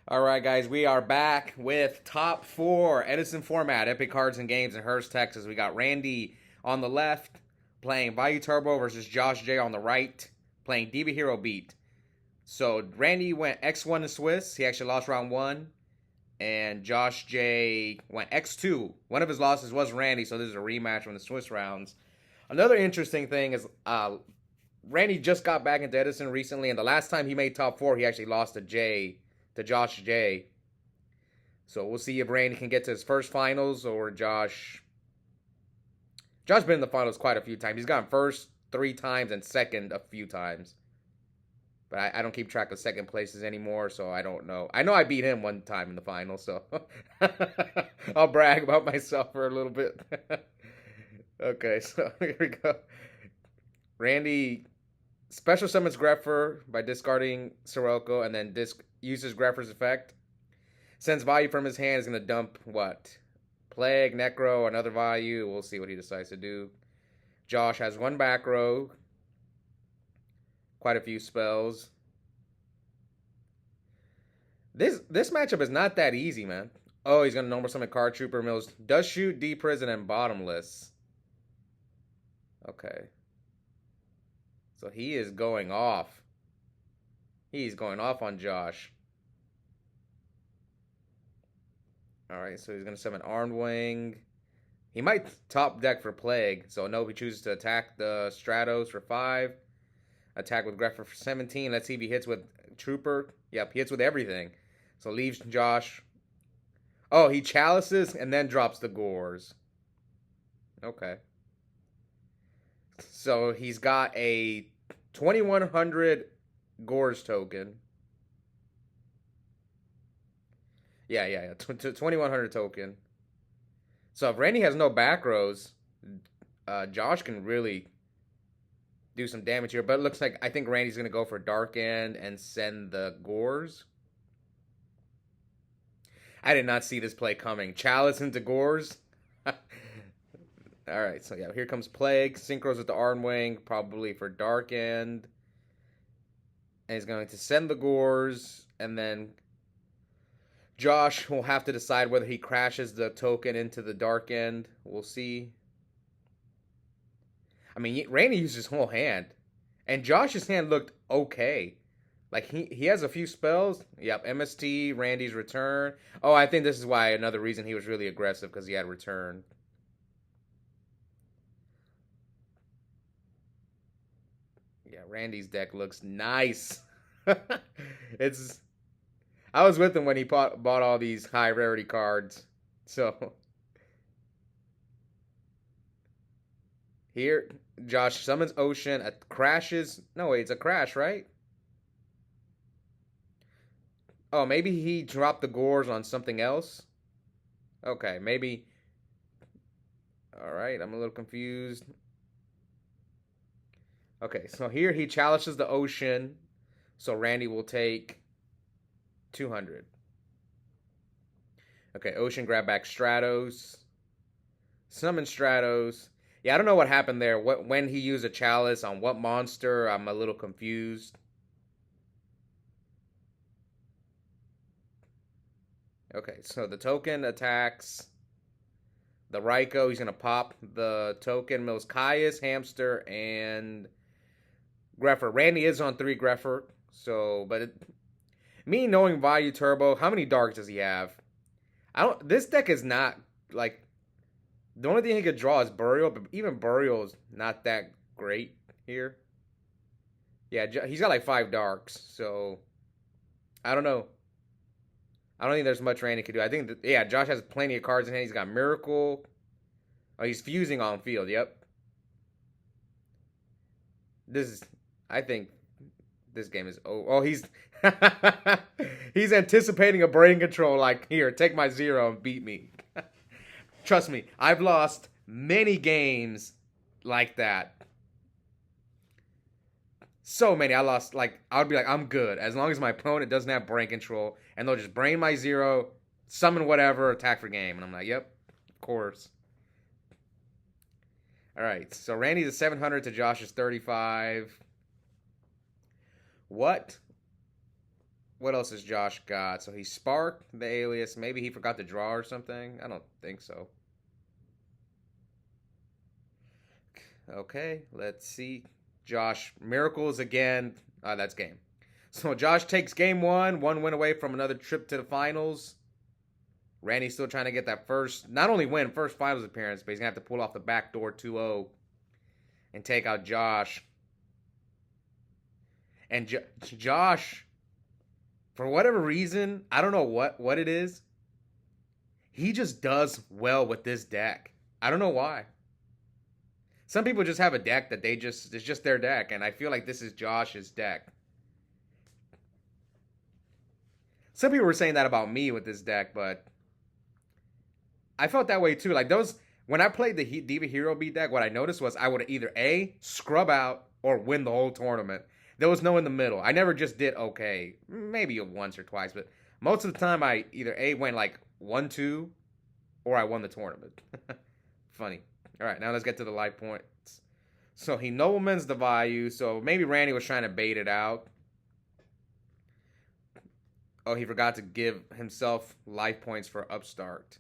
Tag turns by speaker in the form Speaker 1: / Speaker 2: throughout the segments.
Speaker 1: All right, guys, we are back with top four Edison format, Epic Cards and Games in Hearst, Texas. We got Randy on the left playing Vayu Turbo versus Josh J on the right playing Diva Hero Beat. So Randy went X1 to Swiss. He actually lost round one. And Josh J went X2. One of his losses was Randy, so this is a rematch from the Swiss rounds. Another interesting thing is Randy just got back into Edison recently, and the last time he made top four, he actually lost to Josh J. So we'll see if Randy can get to his first finals or Josh. Josh's been in the finals quite a few times. He's gotten first 3 times and second a few times. But I don't keep track of second places anymore, so I don't know. I know I beat him one time in the finals, so I'll brag about myself for a little bit. Okay, so here we go. Randy special summons Greffer by discarding Sirocco and then uses Greffer's effect. Sends Vayu from his hand, is going to dump what? Plague, Necro, another Vayu. We'll see what he decides to do. Josh has one back row. Quite a few spells. This matchup is not that easy, man. Oh, he's going to normal summon Card Trooper. Mills does shoot, D-Prison, and Bottomless. Okay. So he is going off. He's going off on Josh. Alright, so he's going to summon Armed Wing. He might top deck for Plague. So no, he chooses to attack the Stratos for 5. Attack with Greffer for 17. Let's see if he hits with Trooper. Yep, he hits with everything. So leaves Josh. Oh, he chalices and then drops the Gores. Okay. So he's got a 2100 Gores token. Yeah. 2100 token. So if Randy has no back rows, Josh can really do some damage here. But it looks like I think Randy's going to go for Dark End and send the Gores. I did not see this play coming. Chalice into Gores. Alright, so yeah, here comes Plague. Synchros with the Arm Wing, probably for Dark End. And he's going to send the Gores, and then Josh will have to decide whether he crashes the token into the Dark End. We'll see. I mean, Randy used his whole hand. And Josh's hand looked okay. Like, he has a few spells. Yep, MST, Randy's Return. Oh, I think this is why another reason he was really aggressive, because he had Return. Yeah, Randy's deck looks nice. It's. I was with him when he bought all these high rarity cards. So here, Josh summons Ocean. Crashes. No, wait, it's a crash, right? Oh, maybe he dropped the Gores on something else. Okay, maybe. All right, I'm a little confused. Okay, so here he challenges the Ocean. So Randy will take 200. Okay, Ocean grab back Stratos. Summon Stratos. Yeah, I don't know what happened there. When he used a chalice on what monster, I'm a little confused. Okay, so the token attacks the Raikou. He's going to pop the token. Mills Caius, Hamster, and Greffer. Randy is on 3 Greffer. So, but me knowing Vayu Turbo, how many darks does he have? This deck is not, like, the only thing he could draw is Burial, but even Burial is not that great here. Yeah, he's got like 5 darks, so I don't know. I don't think there's much Randy could do. I think, yeah, Josh has plenty of cards in hand. He's got Miracle. Oh, he's fusing on field, yep. I think this game is, he's, he's anticipating a brain control, like, here, take my 0 and beat me. Trust me, I've lost many games like that. So many. I lost, like, I would be like, I'm good. As long as my opponent doesn't have brain control. And they'll just brain my 0, summon whatever, attack for game. And I'm like, yep, of course. Alright, so Randy's at 700 to Josh's 35. What What else has Josh got? So he sparked the alias. Maybe he forgot to draw or something. I don't think so. Okay, let's see. Josh miracles again. That's game. So Josh takes game one win away from another trip to the finals. Randy's still trying to get that first, not only win, first finals appearance, but he's going to have to pull off the backdoor 2-0 and take out Josh. And Josh, for whatever reason, I don't know what it is, he just does well with this deck. I don't know why. Some people just have a deck that it's just their deck, and I feel like this is Josh's deck. Some people were saying that about me with this deck, but I felt that way too. Like when I played the Diva Hero Beat deck, what I noticed was I would either A, scrub out, or win the whole tournament. There was no in the middle. I never just did okay. Maybe once or twice, but most of the time I either A, went like 1-2, or I won the tournament. Funny. All right, now let's get to the life points. So he noblemans the Vayu, so maybe Randy was trying to bait it out. Oh, he forgot to give himself life points for Upstart.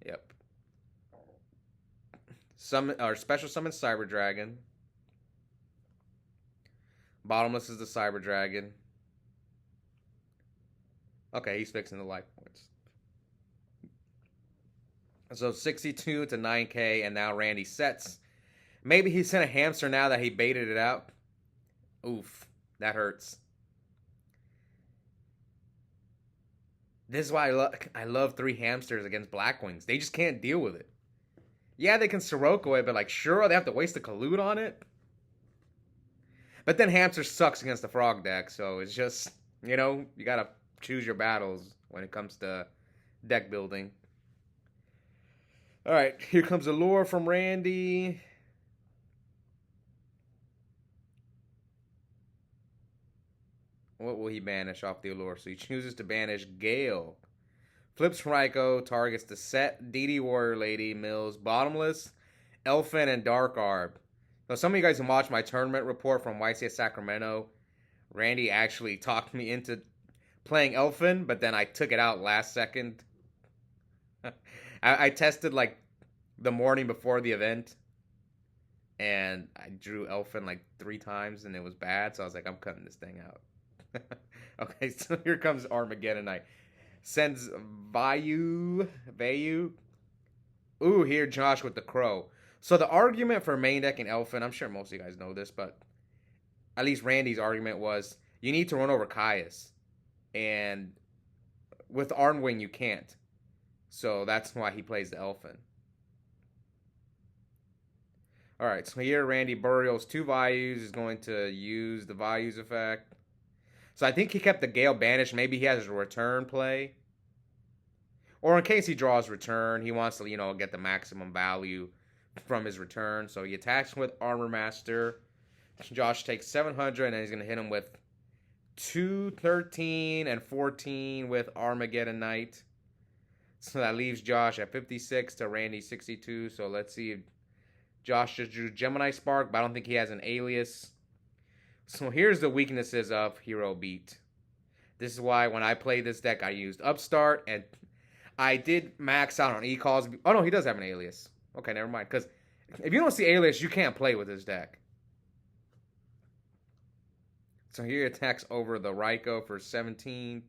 Speaker 1: Yep. Special summon Cyber Dragon. Bottomless is the Cyber Dragon. Okay, he's fixing the life points. So 62 to 9K, and now Randy sets. Maybe he sent a hamster now that he baited it out. Oof, that hurts. This is why I love 3 hamsters against Blackwings. They just can't deal with it. Yeah, they can Sirocco it, but like, sure, they have to waste a Collude on it? But then hamster sucks against the frog deck, so it's just, you gotta choose your battles when it comes to deck building. Alright, here comes a lure from Randy. What will he banish off the allure? So he chooses to banish Gale. Flips Raikou, targets the set, DD Warrior Lady, Mills, Bottomless, Elfin, and Dark Arb. Now, some of you guys who watched my tournament report from YCS Sacramento, Randy actually talked me into playing Elfin, but then I took it out last second. I tested like the morning before the event, and I drew Elfin like 3 times, and it was bad, so I was like, I'm cutting this thing out. Okay, so here comes Armageddon Night. Sends Vayu. Ooh, here Josh with the Crow. So the argument for main deck and Elfin, I'm sure most of you guys know this, but at least Randy's argument was you need to run over Caius. And with Armwing, you can't. So that's why he plays the Elfin. Alright, so here Randy Burials 2 Vayus, is going to use the Vayus effect. So I think he kept the Gale banished. Maybe he has a return play. Or in case he draws return, he wants to, get the maximum value from his return. So he attacks with Armor Master. Josh takes 700, and then he's going to hit him with 213 and 14 with Armageddon Knight. So that leaves Josh at 56 to Randy 62. So let's see if Josh just drew Gemini Spark, but I don't think he has an alias. So here's the weaknesses of Hero Beat. This is why when I played this deck, I used Upstart, and I did max out on E-Calls. Oh, no, he does have an alias. Okay, never mind. Because if you don't see alias, you can't play with this deck. So here he attacks over the Raikou for 17.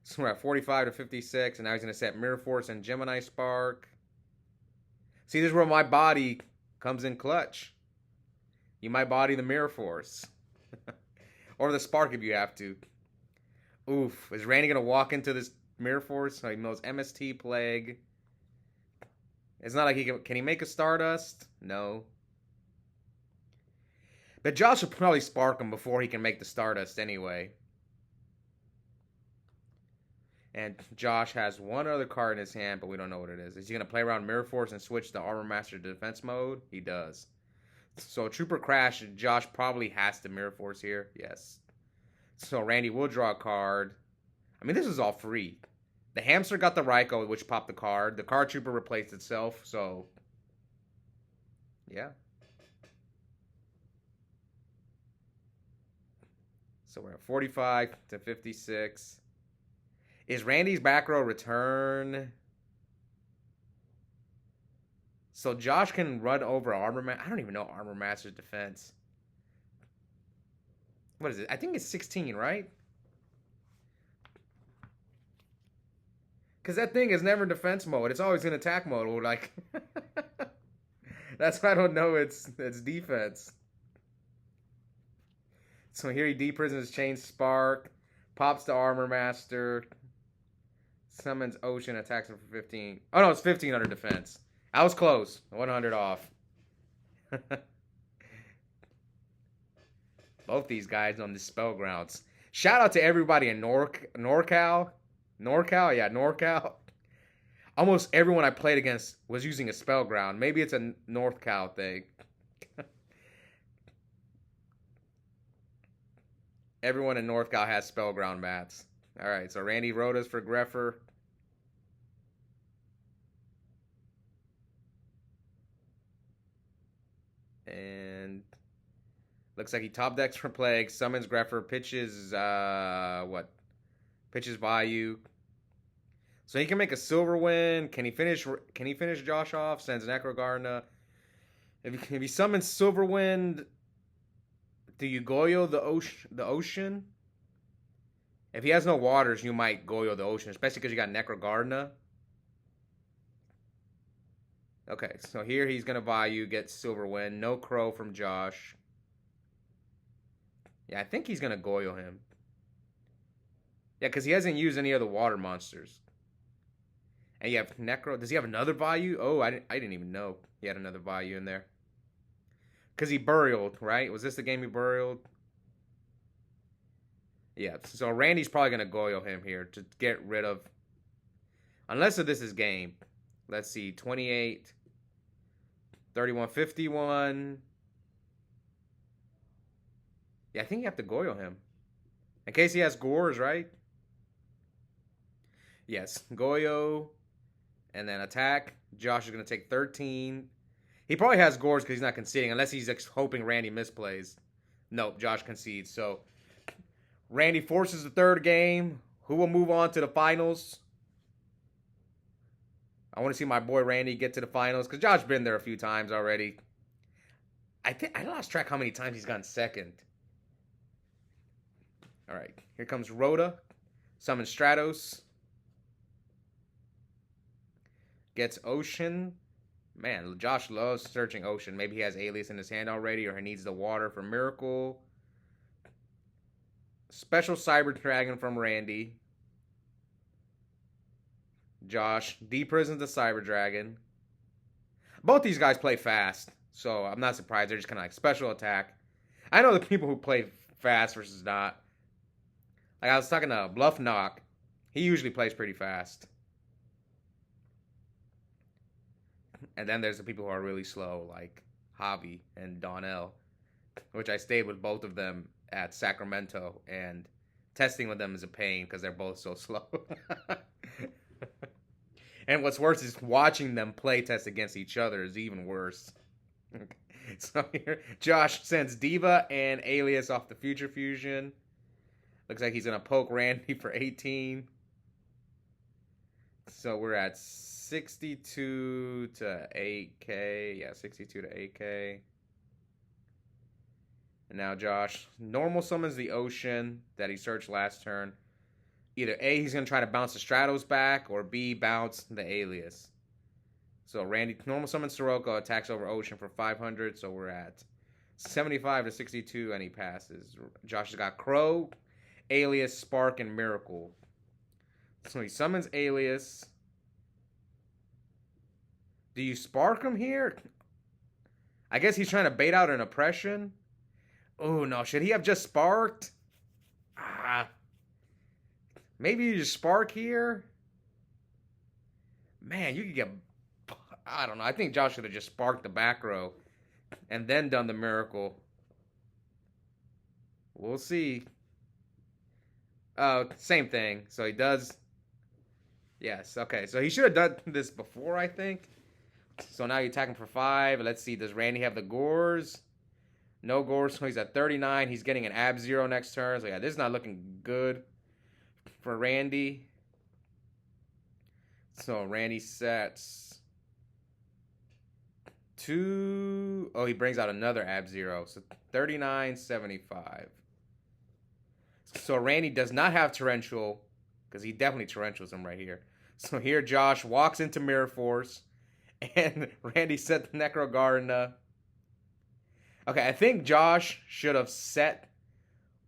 Speaker 1: So we're at 45 to 56, and now he's going to set Mirror Force and Gemini Spark. See, this is where my body comes in clutch. You might body the Mirror Force. Or the Spark if you have to. Oof. Is Randy going to walk into this Mirror Force? So he knows MST Plague. It's not like he can he make a Stardust? No. But Josh will probably Spark him before he can make the Stardust anyway. And Josh has one other card in his hand, but we don't know what it is. Is he going to play around Mirror Force and switch to Armor Master to defense mode? He does. So Trooper Crash, Josh probably has to Mirror Force here. Yes. So Randy will draw a card. I mean, this is all free. The hamster got the Raikou, which popped the card. The card Trooper replaced itself, so yeah. So we're at 45 to 56. Is Randy's back row return? So Josh can run over Armor Master. I don't even know Armor Master's defense. What is it? I think it's 16, right? Because that thing is never defense mode. It's always in attack mode. Or like, that's why I don't know it's defense. So here he deprisons Chain Spark, pops the Armor Master, summons Ocean, attacks him for 15. Oh no, it's 15 under defense. I was close. 100 off. Both these guys on the spell grounds. Shout out to everybody in NorCal. NorCal? Yeah, NorCal. Almost everyone I played against was using a spell ground. Maybe it's a NorthCal thing. Everyone in NorthCal has spell ground mats. Alright, so Randy Rodas for Greffer. And looks like he top decks for Plague, summons Greffer, pitches pitches Vayu. So he can make a silver win. Can he finish Josh off? Sends Necrogarna. If he summons Silverwind, do you Goyo the ocean? If he has no waters, you might Goyo the ocean, especially because you got Necrogarna. Okay, so here he's going to Vayu, get Silverwind. No Crow from Josh. Yeah, I think he's going to Goyo him. Yeah, because he hasn't used any of the water monsters. And you have Necro. Does he have another Vayu? Oh, I didn't even know he had another Vayu in there. Because he burialed, right? Was this the game he burialed? Yeah, so Randy's probably going to Goyo him here to get rid of... Unless this is game. Let's see, 28, 31, 51. Yeah, I think you have to Goyo him. In case he has Gores, right? Yes, Goyo. And then attack. Josh is going to take 13. He probably has Gores because he's not conceding. Unless he's hoping Randy misplays. Nope, Josh concedes. So, Randy forces the third game. Who will move on to the finals? I want to see my boy Randy get to the finals. Because Josh's been there a few times already. I lost track how many times he's gone second. Alright, here comes Rhoda. Summons Stratos. Gets Ocean. Man, Josh loves searching Ocean. Maybe he has Alias in his hand already, or he needs the water for Miracle. Special Cyber Dragon from Randy. Josh deprisons the Cyber Dragon. Both these guys play fast, so I'm not surprised. They're just kind of like special attack. I know the people who play fast versus not. Like I was talking to Bluff Knock. He usually plays pretty fast. And then there's the people who are really slow, like Javi and Donnell, which I stayed with both of them at Sacramento, and testing with them is a pain because they're both so slow. And what's worse is watching them play test against each other is even worse. So here, Josh sends Diva and Alias off the Future Fusion. Looks like he's going to poke Randy for 18. So we're at 62 to 8K. Yeah, 62 to 8K. And now Josh normal summons the Ocean that he searched last turn. Either A, he's going to try to bounce the Stratos back, or B, bounce the Alias. So Randy normal summons Sirocco, attacks over Ocean for 500. So we're at 75 to 62, and he passes. Josh has got Crow, Alias, Spark, and Miracle. So he summons Alias. Do you Spark him here? I guess he's trying to bait out an Oppression. Oh, no. Should he have just Sparked? Maybe you just Spark here? Man, you could get... I don't know. I think Josh should have just Sparked the back row and then done the Miracle. We'll see. Same thing. So he does... Yes, okay. So he should have done this before, I think. So now you attack him for 5. Let's see. Does Randy have the Gores? No Gores, so he's at 39. He's getting an Ab Zero next turn. So yeah, this is not looking good for Randy. So Randy sets two. Oh, he brings out another Ab Zero. So 39.75. So Randy does not have Torrential, because he definitely Torrentials him right here. So here Josh walks into Mirror Force, and Randy set the Necro Gardener. Okay, I think Josh should have set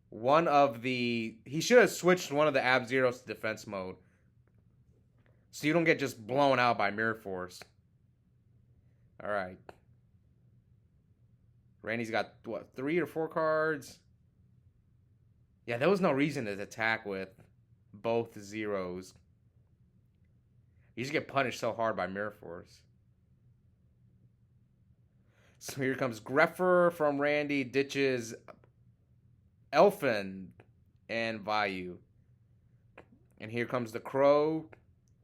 Speaker 1: one of the... He should have switched one of the Ab Zeros to defense mode, so you don't get just blown out by Mirror Force. Alright. Randy's got, what, 3 or 4 cards? Yeah, there was no reason to attack with both zeros. You just get punished so hard by Mirror Force. So here comes Greffer from Randy. Ditches Elfin and Vayu. And here comes the Crow.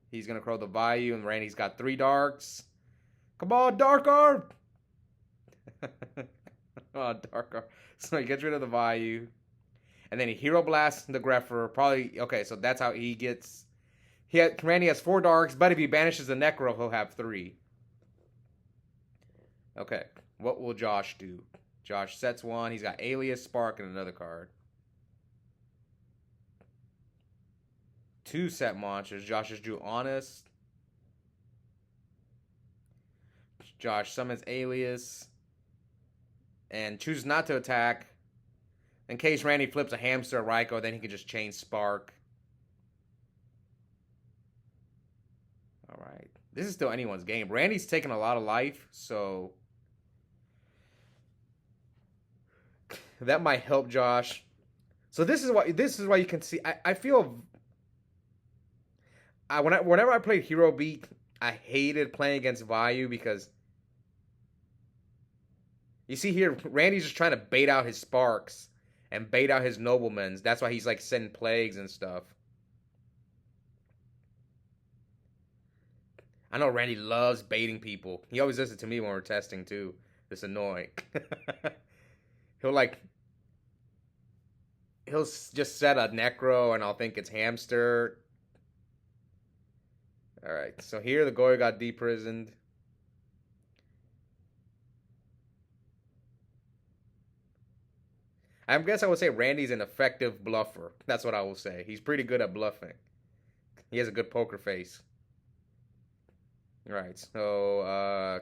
Speaker 1: He's going to crow the Vayu. And Randy's got 3 darks. Come on, Dark Arm! Oh, Dark Arm. So he gets rid of the Vayu. And then he Hero Blasts the Greffer. Probably, okay, so that's how he gets... Randy has 4 darks, but if he banishes the Necro, he'll have 3. Okay, what will Josh do? Josh sets 1. He's got Alias, Spark, and another card. 2 set monsters. Josh just drew Honest. Josh summons Alias. And chooses not to attack. In case Randy flips a Hamster or Raikou, then he can just chain Spark. Alright. This is still anyone's game. Randy's taking a lot of life, so... that might help Josh. So this is why you can see... I feel... whenever I played Hero Beat, I hated playing against Vayu because... You see here, Randy's just trying to bait out his Sparks and bait out his Noblemans. That's why he's like sending Plagues and stuff. I know Randy loves baiting people. He always does it to me when we're testing too. It's annoying. He'll just set a Necro and I'll think it's Hamster. Alright, so here the Goyo got deprisoned. I guess I would say Randy's an effective bluffer. That's what I will say. He's pretty good at bluffing. He has a good poker face. Right, so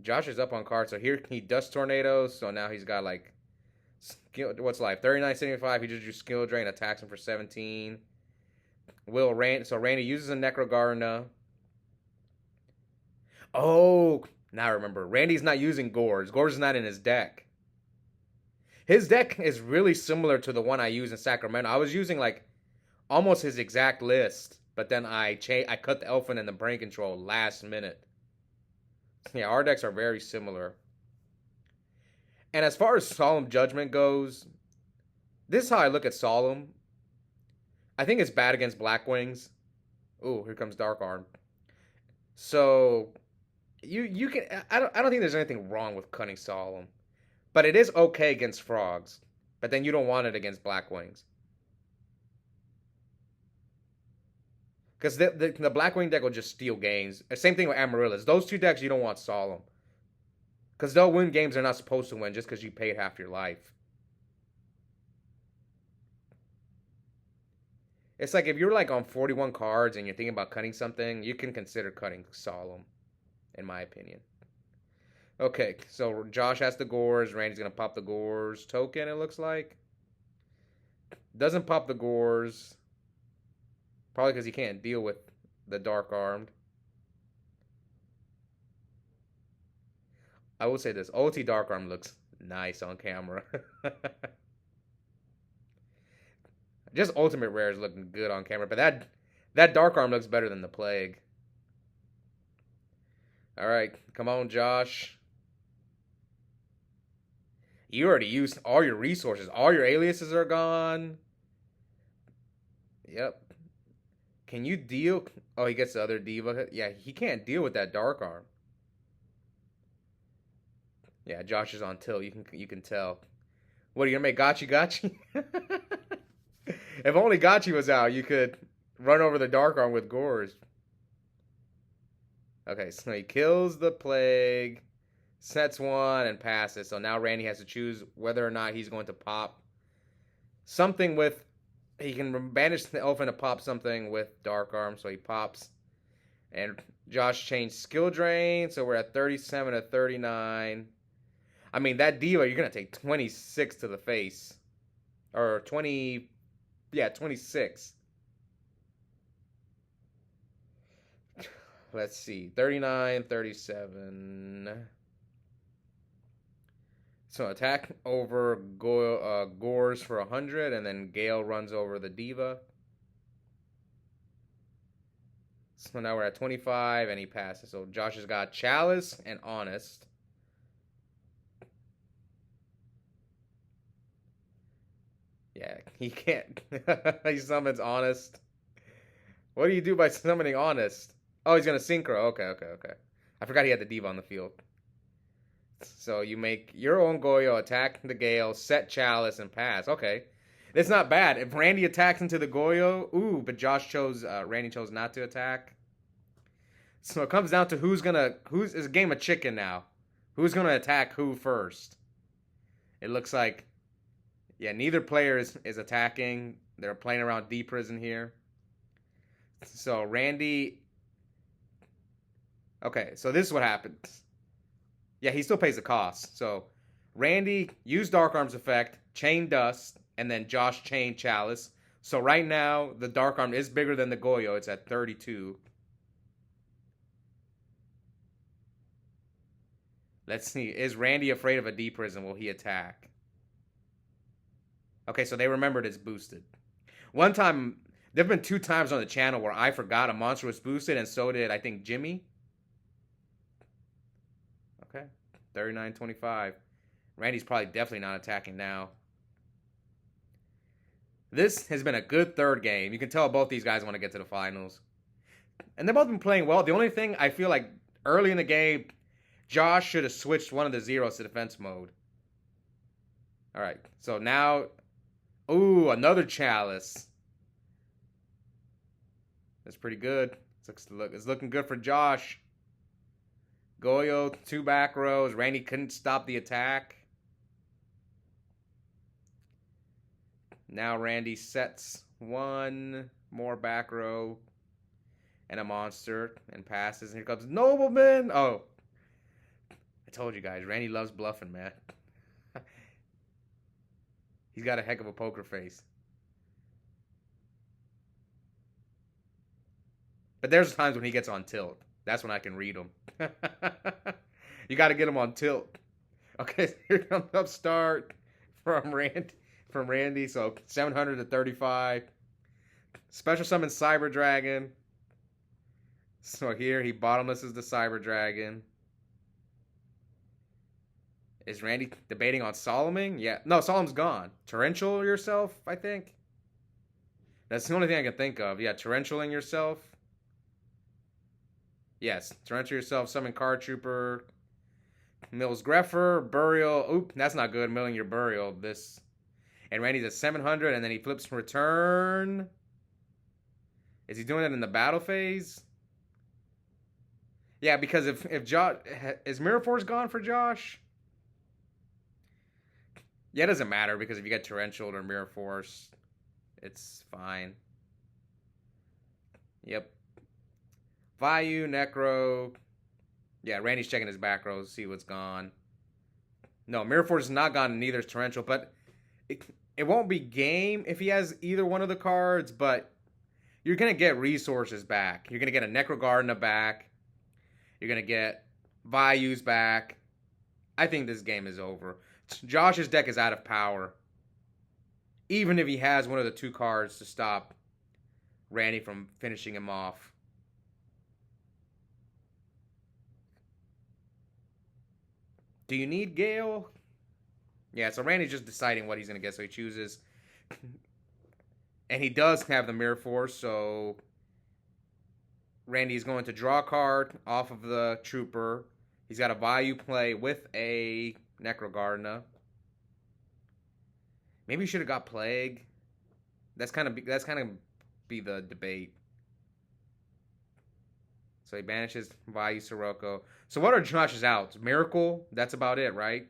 Speaker 1: Josh is up on cards. So here he Dust Tornadoes. So now he's got like skill. What's life? 39.75. He just drew Skill Drain, attacks him for 17. So Randy uses a Necro Gardener. Oh, now I remember. Randy's not using Gores. Gores is not in his deck. His deck is really similar to the one I use in Sacramento. I was using like almost his exact list, but then I cut the Elfin and the Brain Control last minute. Yeah, our decks are very similar. And as far as Solemn Judgment goes, this is how I look at Solemn. I think it's bad against Blackwings. Ooh, here comes Dark Arm. So you can I don't think there's anything wrong with cutting Solemn, but it is okay against Frogs. But then you don't want it against Blackwings. Because the Blackwing deck will just steal games. Same thing with Amaryllis. Those 2 decks, you don't want Solemn. Because they'll win games they're not supposed to win just because you paid half your life. It's like if you're like on 41 cards and you're thinking about cutting something, you can consider cutting Solemn, in my opinion. Okay, so Josh has the Gores. Randy's going to pop the Gores token, it looks like. Doesn't pop the Gores. Probably because he can't deal with the Dark Armed. I will say this. OT Dark Arm looks nice on camera. Just Ultimate Rare is looking good on camera. But that Dark Arm looks better than the Plague. Alright. Come on, Josh. You already used all your resources. All your aliases are gone. Yep. Can you deal... Oh, he gets the other Diva. Yeah, he can't deal with that Dark Arm. Yeah, Josh is on tilt. You can tell. What are you gonna make Gotchi Gotchi? If only Gotchi was out, you could run over the dark arm with Gores. Okay, so he kills the plague, sets one, and passes. So now Randy has to choose whether or not he's going to pop something with. He can banish the elephant to pop something with dark arm, so he pops. And Josh changed skill drain, so we're at 37 to 39. I mean, that Diva, you're going to take 26 to the face. Or 20, yeah, 26. Let's see, 39, 37. So attack over Gores for 100, and then Gale runs over the Diva. So now we're at 25, and he passes. So Josh has got Chalice and Honest. Yeah, he can't. He summons Honest. What do you do by summoning Honest? Oh, he's going to Synchro. Okay. I forgot he had the Diva on the field. So you make your own Goyo, attack the Gale, set Chalice, and pass. Okay. It's not bad. If Randy attacks into the Goyo, ooh, but Randy chose not to attack. So it comes down to it's a game of chicken now. Who's gonna attack who first? It looks like, yeah, neither player is attacking. They're playing around D prison here. So Randy, okay, so this is what happens. Yeah, he still pays the cost. So Randy used Dark Arm's effect, Chain Dust, and then Josh Chain Chalice. So right now, the Dark Arm is bigger than the Goyo. It's at 32. Let's see. Is Randy afraid of a D prison? Will he attack? Okay, so they remembered it's boosted. One time, there have been 2 times on the channel where I forgot a monster was boosted, and so did, I think, Jimmy. Okay, 39-25. Randy's probably definitely not attacking now. This has been a good third game. You can tell both these guys want to get to the finals. And they've both been playing well. The only thing I feel like early in the game, Josh should have switched one of the zeros to defense mode. All right, so now, ooh, another Chalice. That's pretty good. It's looking good for Josh. Goyo, 2 back rows. Randy couldn't stop the attack. Now Randy sets 1 more back row and a monster and passes. And here comes Nobleman. Oh, I told you guys, Randy loves bluffing, man. He's got a heck of a poker face. But there's times when he gets on tilt. That's when I can read him. You got to get him on tilt. Okay, here comes Upstart from Randy. So 700 to 35. Special summon Cyber Dragon. So here he bottomlesses the Cyber Dragon. Is Randy debating on Solomon? Yeah. No, Solomon's gone. Torrential yourself, I think. That's the only thing I can think of. Yeah, torrentialing yourself. Yes, torrential yourself, summon Card Trooper. Mills Greffer, Burial. Oop, that's not good, milling your Burial. And Randy's at 700, and then he flips Return. Is he doing it in the battle phase? Yeah, because if Josh... Is Mirror Force gone for Josh? Yeah, it doesn't matter, because if you get Torrential or Mirror Force, it's fine. Yep. Vayu, Necro. Yeah, Randy's checking his back rows to see what's gone. No, Mirror Force is not gone, and neither is Torrential, but it won't be game if he has either one of the cards, but you're going to get resources back. You're going to get a Necro Gardener back. You're going to get Vayu's back. I think this game is over. Josh's deck is out of power. Even if he has one of the 2 cards to stop Randy from finishing him off. Do you need Gale? Yeah, so Randy's just deciding what he's going to get, so he chooses. And he does have the Mirror Force, so Randy's going to draw a card off of the Trooper. He's got a Vayu play with a Necrogardener. Maybe he should have got Plague. That's kind of be the debate. So he banishes Vayu Sirocco. So what are Josh's outs? Miracle? That's about it, right?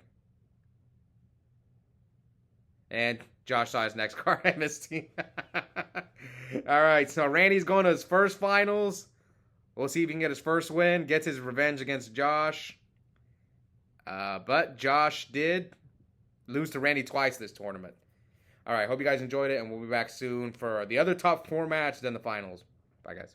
Speaker 1: And Josh saw his next card. I missed him. All right, so Randy's going to his first finals. We'll see if he can get his first win. Gets his revenge against Josh. But Josh did lose to Randy twice this tournament. All right, hope you guys enjoyed it, and we'll be back soon for the other top 4 match, then the finals. Bye, guys.